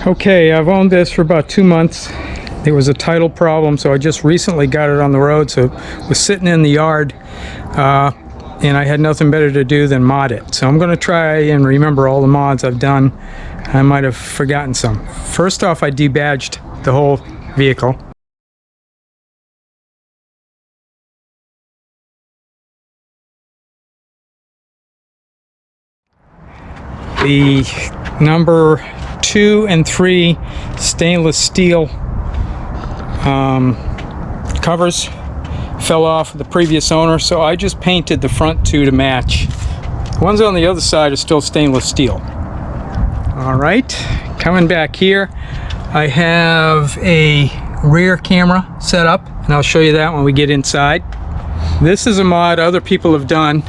Okay, I've owned this for about 2 months. There was a title problem, so I just recently got it on the road, so it was sitting in the yard, and I had nothing better to do than mod it. So I'm going to try and remember all the mods I've done. I might have forgotten some. First off, I debadged the whole vehicle. The number 2 and 3 stainless steel covers fell off the previous owner, so I just painted the front 2 to match. The ones on the other side are still stainless steel. Alright, coming back here, I have a rear camera set up, and I'll show you that when we get inside. This is a mod other people have done,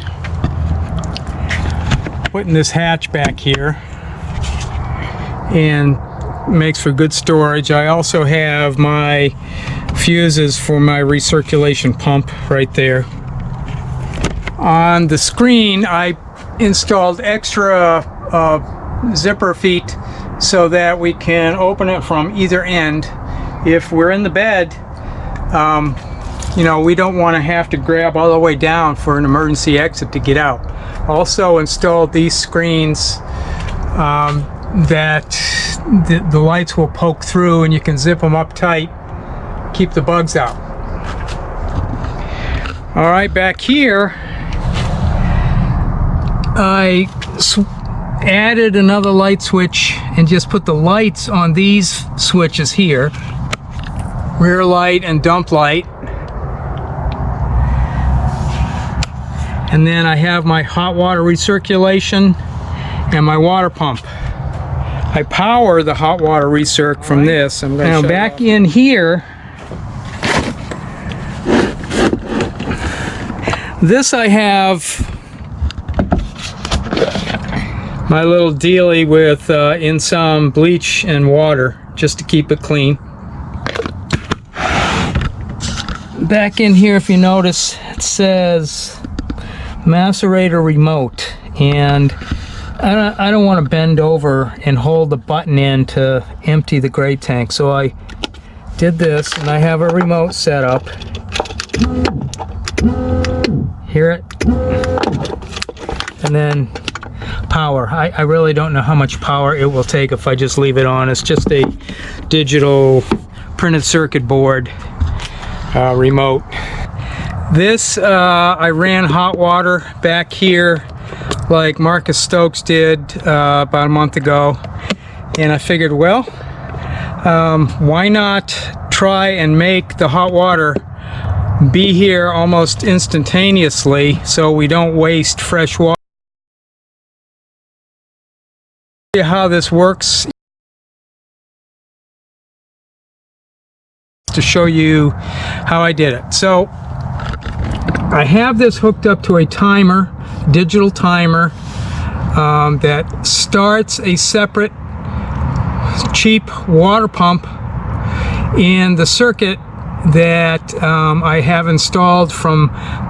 putting this hatch back here, and makes for good storage. I also have my fuses for my recirculation pump right there. On the screen I installed extra zipper feet so that we can open it from either end. If we're in the bed, you know, we don't want to have to grab all the way down for an emergency exit to get out. Also installed these screens that the lights will poke through, and you can zip them up tight, keep the bugs out. All right, back here I added another light switch and just put the lights on these switches here, rear light and dump light. And then I have my hot water recirculation and my water pump. I power the hot water recirc from this. I'm going to now back in here. This I have my little dealie with in some bleach and water just to keep it clean. Back in here, if you notice, it says macerator remote, and I don't want to bend over and hold the button in to empty the gray tank, so I did this, and I have a remote set up. Hear it? And then power. I really don't know how much power it will take if I just leave it on. It's just a digital printed circuit board remote. This I ran hot water back here like Marcus Stokes did about a month ago, and I figured, well, why not try and make the hot water be here almost instantaneously so we don't waste fresh water. How this works to show you how I did it. So I have this hooked up to a timer, digital timer, that starts a separate cheap water pump in the circuit that I have installed from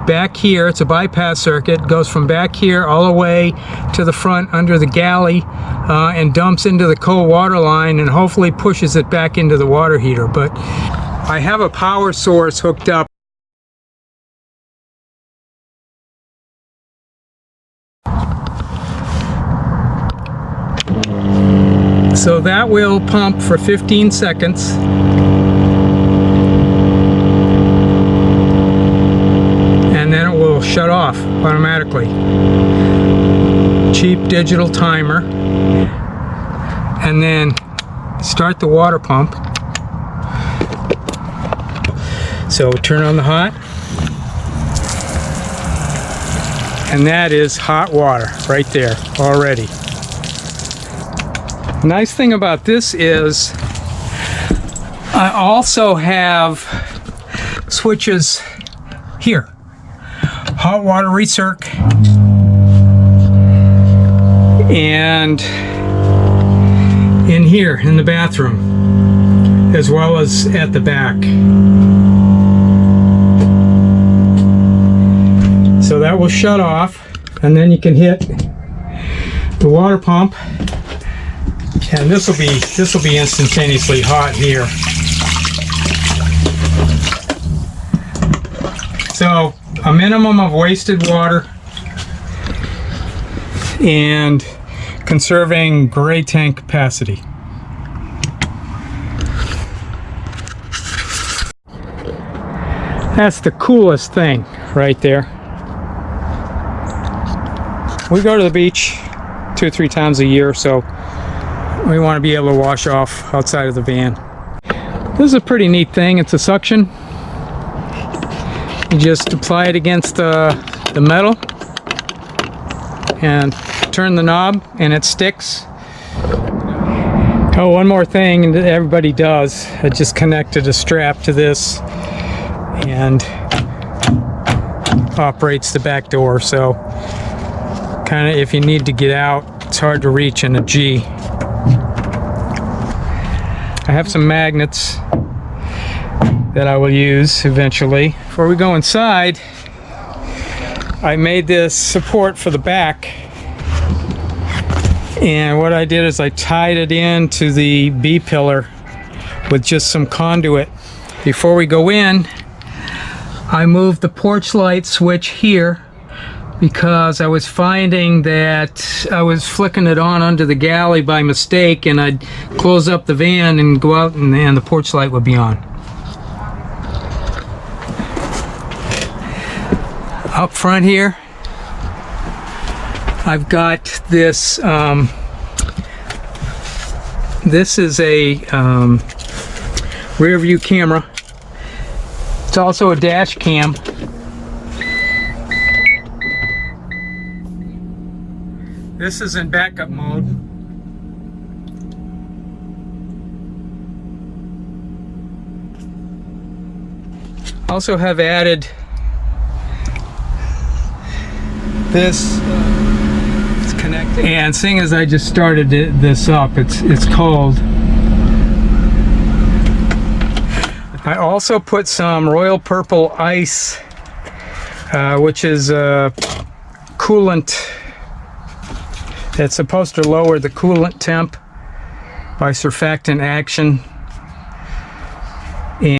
back here. It's a bypass circuit, goes from back here all the way to the front under the galley, and dumps into the cold water line and hopefully pushes it back into the water heater. But I have a power source hooked up. So that will pump for 15 seconds. And then it will shut off automatically. Cheap digital timer. And then start the water pump. So turn on the hot. And that is hot water right there already. Nice thing about this is I also have switches here. Hot water recirc and in here in the bathroom, as well as at the back. So that will shut off, and then you can hit the water pump, And this will be instantaneously hot here. So a minimum of wasted water and conserving gray tank capacity. That's the coolest thing right there. We go to the beach 2 or 3 times a year, so we want to be able to wash off outside of the van. This is a pretty neat thing. It's a suction. You just apply it against the metal and turn the knob and it sticks. Oh, one more thing that everybody does. I just connected a strap to this and operates the back door, so kind of if you need to get out, it's hard to reach in a G. I have some magnets that I will use eventually. Before we go inside, I made this support for the back, and what I did is I tied it into the B-pillar with just some conduit. Before we go in, I moved the porch light switch here because I was finding that I was flicking it on under the galley by mistake, and I'd close up the van and go out and the porch light would be on. Up front here, I've got this, this is a rear view camera. It's also a dash cam. This is in backup mode. Also have added this. It's connected. And seeing as I just started this up, it's cold. I also put some Royal Purple ice, which is a coolant. It's supposed to lower the coolant temp by surfactant action. And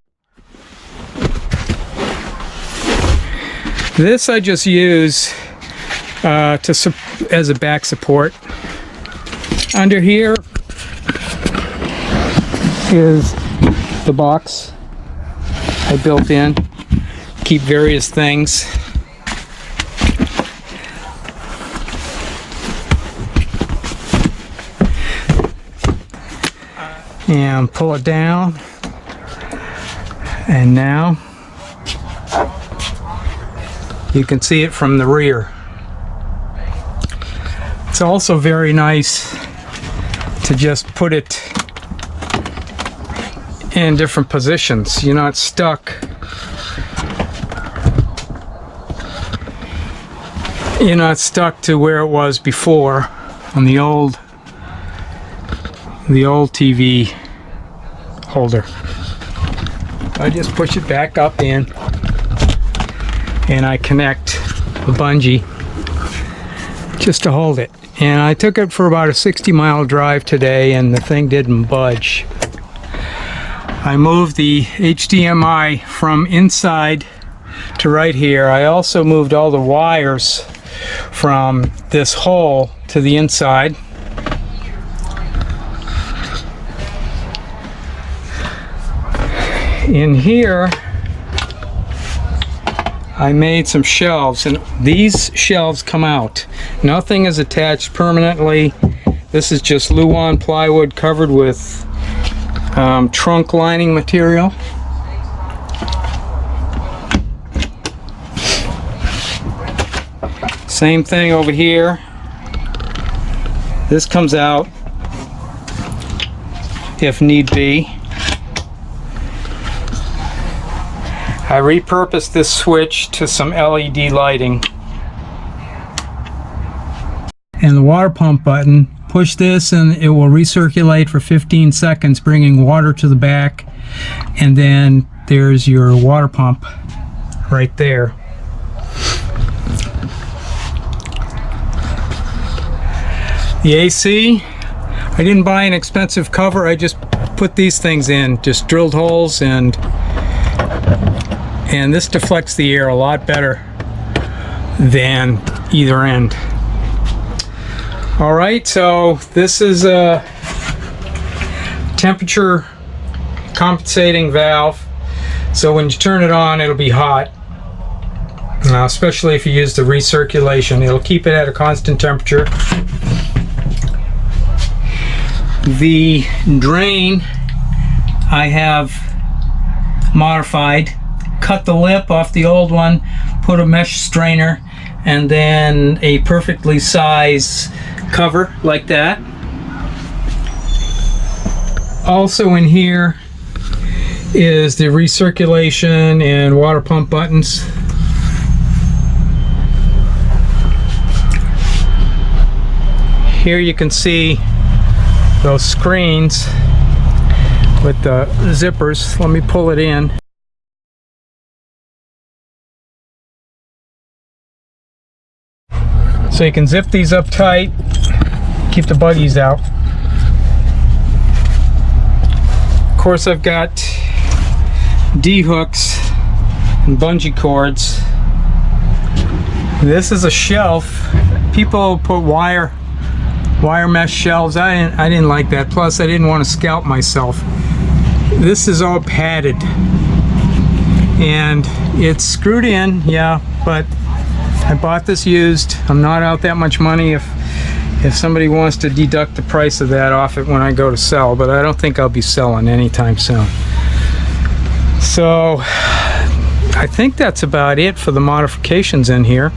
this I just use as a back support. Under here is the box I built in, keep various things. And pull it down, and now you can see it from the rear. It's also very nice to just put it in different positions. You're not stuck. You're not stuck to where it was before on the old TV holder. I just push it back up in, and I connect the bungee just to hold it. And I took it for about a 60-mile drive today, and the thing didn't budge. I moved the HDMI from inside to right here. I also moved all the wires from this hole to the inside. In here, I made some shelves, and these shelves come out. Nothing is attached permanently. This is just Luan plywood covered with trunk lining material. Same thing over here. This comes out if need be. I repurposed this switch to some LED lighting. And the water pump button, push this and it will recirculate for 15 seconds, bringing water to the back. And then there's your water pump right there. The AC, I didn't buy an expensive cover. I just put these things in, just drilled holes, and this deflects the air a lot better than either end. All right, so this is a temperature compensating valve. So when you turn it on, it'll be hot. Especially if you use the recirculation, it'll keep it at a constant temperature. The drain I have modified, cut the lip off the old one, put a mesh strainer, and then a perfectly sized cover like that. Also in here is the recirculation and water pump buttons. Here you can see those screens with the zippers. Let me pull it in. So you can zip these up tight, keep the buggies out. Of course, I've got D-hooks and bungee cords. This is a shelf. People put wire mesh shelves. I didn't like that. Plus, I didn't want to scalp myself. This is all padded, and it's screwed in, yeah, but I bought this used. I'm not out that much money if somebody wants to deduct the price of that off it when I go to sell, but I don't think I'll be selling anytime soon. So I think that's about it for the modifications in here.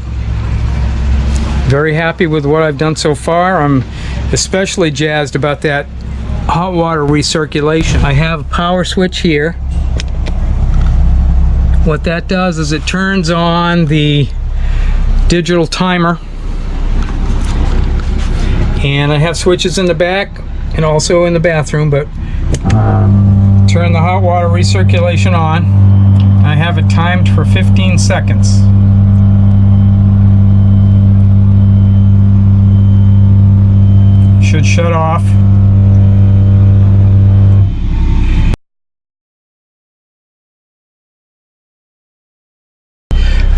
Very happy with what I've done so far. I'm especially jazzed about that hot water recirculation. I have a power switch here. What that does is it turns on the digital timer, and I have switches in the back and also in the bathroom, but turn the hot water recirculation on. I have it timed for 15 seconds. Should shut off.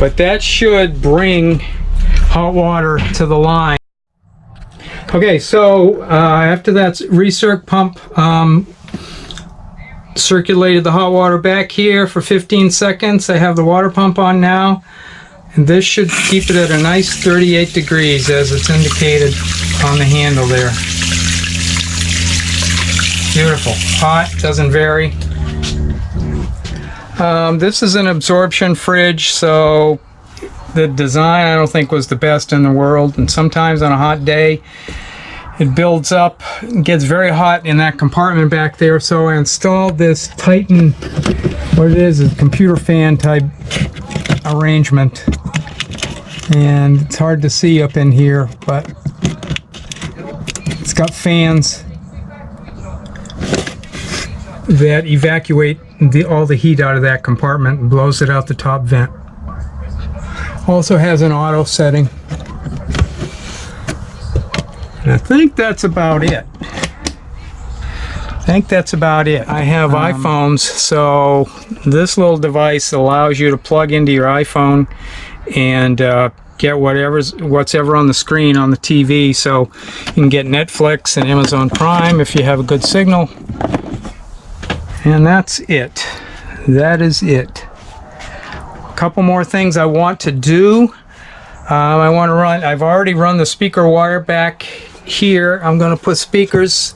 But that should bring hot water to the line. Okay, so after that recirc pump circulated the hot water back here for 15 seconds, I have the water pump on now, and this should keep it at a nice 38 degrees as it's indicated on the handle there. Beautiful. Hot, doesn't vary. This is an absorption fridge, so the design I don't think was the best in the world, and sometimes on a hot day it builds up and gets very hot in that compartment back there. So I installed this Titan, what it is a computer fan type arrangement, and it's hard to see up in here, but it's got fans that evacuate all the heat out of that compartment and blows it out the top vent. Also has an auto setting. And I think that's about it. I have iPhones, so this little device allows you to plug into your iPhone and get what's ever on the screen on the TV. So you can get Netflix and Amazon Prime if you have a good signal. And that's it. That is it. A couple more things I want to do. I've already run the speaker wire back here. I'm going to put speakers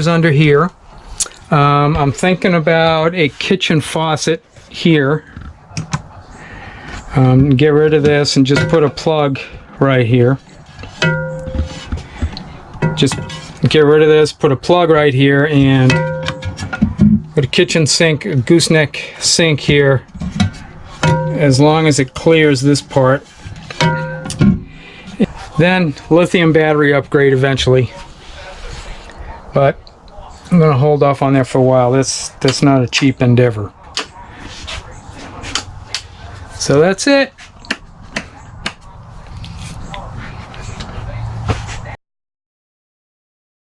under here. I'm thinking about a kitchen faucet here. Get rid of this and just put a plug right here. Just get rid of this, put a plug right here, and put a kitchen sink, a gooseneck sink here, as long as it clears this part. Then lithium battery upgrade eventually, but I'm going to hold off on that for a while. That's not a cheap endeavor. So that's it.